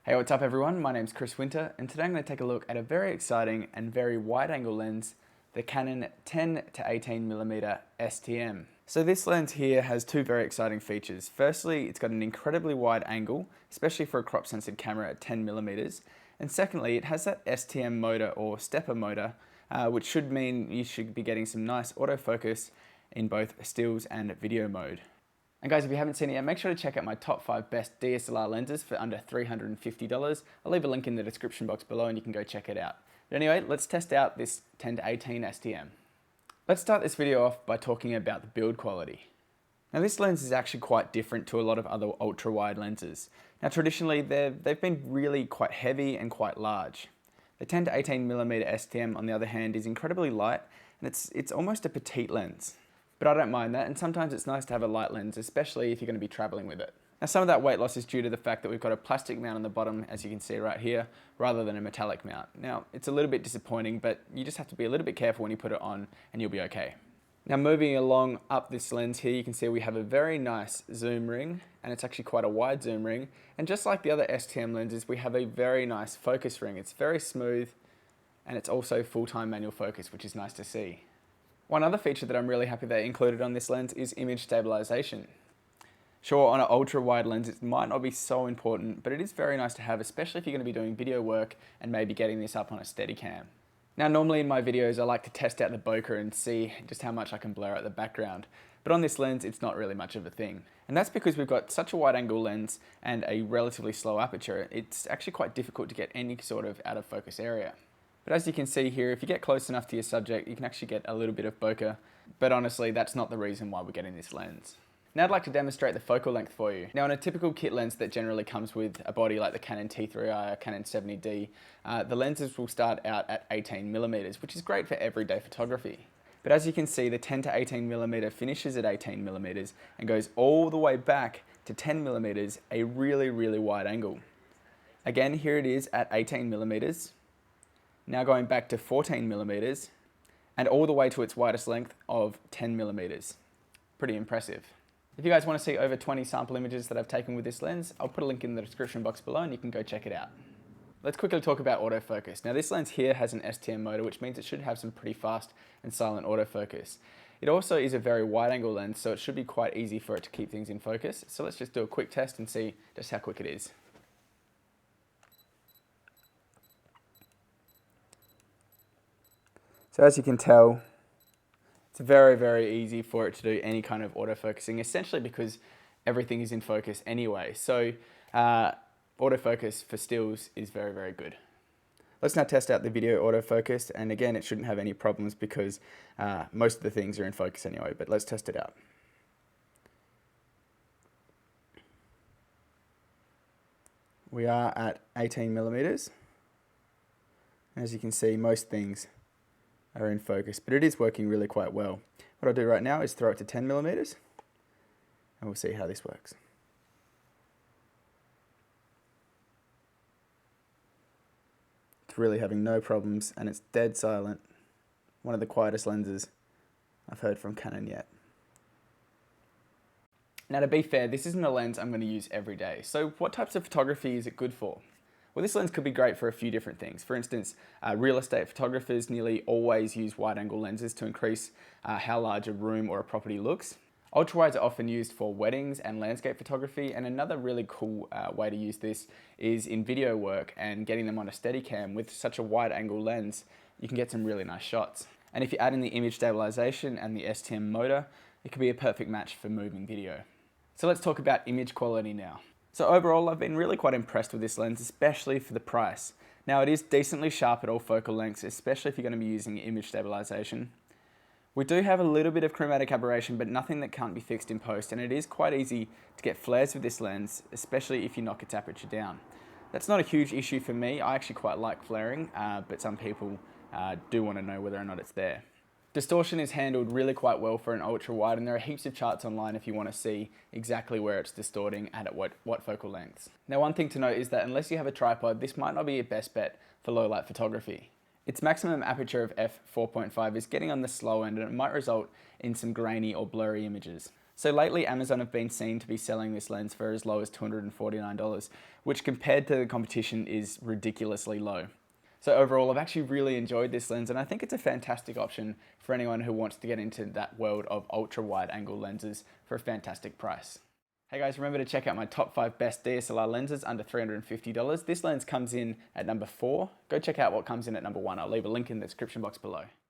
Hey, what's up everyone? My name's Chris Winter, and today I'm going to take a look at a very exciting and very wide-angle lens, the Canon 10-18mm STM. So this lens here has two very exciting features. Firstly, it's got an incredibly wide angle, especially for a crop-sensitive camera at 10mm, and secondly, it has that STM motor or stepper motor, which should mean you should be getting some nice autofocus in both stills and video mode. And guys, if you haven't seen it yet, make sure to check out my top 5 best DSLR lenses for under $350. I'll leave a link in the description box below and you can go check it out. But anyway, let's test out this 10-18 STM. Let's start this video off by talking about the build quality. Now this lens is actually quite different to a lot of other ultra-wide lenses. Now traditionally, they've been really quite heavy and quite large. The 10-18mm STM, on the other hand, is incredibly light and it's almost a petite lens. But I don't mind that, and sometimes it's nice to have a light lens, especially if you're going to be traveling with it. Now some of that weight loss is due to the fact that we've got a plastic mount on the bottom, as you can see right here, rather than a metallic mount. Now it's a little bit disappointing, but you just have to be a little bit careful when you put it on and you'll be okay. Now moving along up this lens here, you can see we have a very nice zoom ring, and it's actually quite a wide zoom ring. And just like the other STM lenses, we have a very nice focus ring. It's very smooth, and it's also full-time manual focus, which is nice to see. One other feature that I'm really happy they included on this lens is image stabilization. Sure, on an ultra-wide lens it might not be so important, but it is very nice to have, especially if you're going to be doing video work and maybe getting this up on a Steadicam. Now normally in my videos I like to test out the bokeh and see just how much I can blur out the background, but on this lens it's not really much of a thing. And that's because we've got such a wide angle lens and a relatively slow aperture, it's actually quite difficult to get any sort of out of focus area. But as you can see here, if you get close enough to your subject, you can actually get a little bit of bokeh, but honestly, that's not the reason why we're getting this lens. Now I'd like to demonstrate the focal length for you. Now in a typical kit lens that generally comes with a body like the Canon T3i or Canon 70D, the lenses will start out at 18mm, which is great for everyday photography. But as you can see, the 10-18mm finishes at 18mm and goes all the way back to 10mm, a really, really wide angle. Again, here it is at 18mm. Now going back to 14mm and all the way to its widest length of 10mm. Pretty impressive. If you guys want to see over 20 sample images that I've taken with this lens, I'll put a link in the description box below and you can go check it out. Let's quickly talk about autofocus. Now this lens here has an STM motor, which means it should have some pretty fast and silent autofocus. It also is a very wide angle lens, so it should be quite easy for it to keep things in focus. So let's just do a quick test and see just how quick it is. So as you can tell, it's very, very easy for it to do any kind of autofocusing, essentially because everything is in focus anyway. So autofocus for stills is very, very good. Let's now test out the video autofocus, and again, it shouldn't have any problems because most of the things are in focus anyway, but let's test it out. We are at 18mm. As you can see, most things are in focus, but it is working really quite well. What I'll do right now is throw it to 10mm and we'll see how this works. It's really having no problems and it's dead silent. One of the quietest lenses I've heard from Canon yet. Now to be fair, this isn't a lens I'm going to use every day. So what types of photography is it good for? Well, this lens could be great for a few different things. For instance, real estate photographers nearly always use wide-angle lenses to increase how large a room or a property looks. Ultra-wides are often used for weddings and landscape photography, and another really cool way to use this is in video work and getting them on a Steadicam. With such a wide-angle lens, you can get some really nice shots. And if you add in the image stabilization and the STM motor, it could be a perfect match for moving video. So let's talk about image quality now. So overall, I've been really quite impressed with this lens, especially for the price. Now it is decently sharp at all focal lengths, especially if you're going to be using image stabilization. We do have a little bit of chromatic aberration, but nothing that can't be fixed in post, and it is quite easy to get flares with this lens, especially if you knock its aperture down. That's not a huge issue for me. I actually quite like flaring, but some people do want to know whether or not it's there. Distortion is handled really quite well for an ultra wide, and there are heaps of charts online if you want to see exactly where it's distorting and at what focal lengths. Now one thing to note is that unless you have a tripod, this might not be your best bet for low light photography. Its maximum aperture of f/4.5 is getting on the slow end, and it might result in some grainy or blurry images. So lately Amazon have been seen to be selling this lens for as low as $249, which compared to the competition is ridiculously low. So overall, I've actually really enjoyed this lens, and I think it's a fantastic option for anyone who wants to get into that world of ultra wide angle lenses for a fantastic price. Hey guys, remember to check out my top 5 best DSLR lenses under $350. This lens comes in at number 4. Go check out what comes in at number 1. I'll leave a link in the description box below.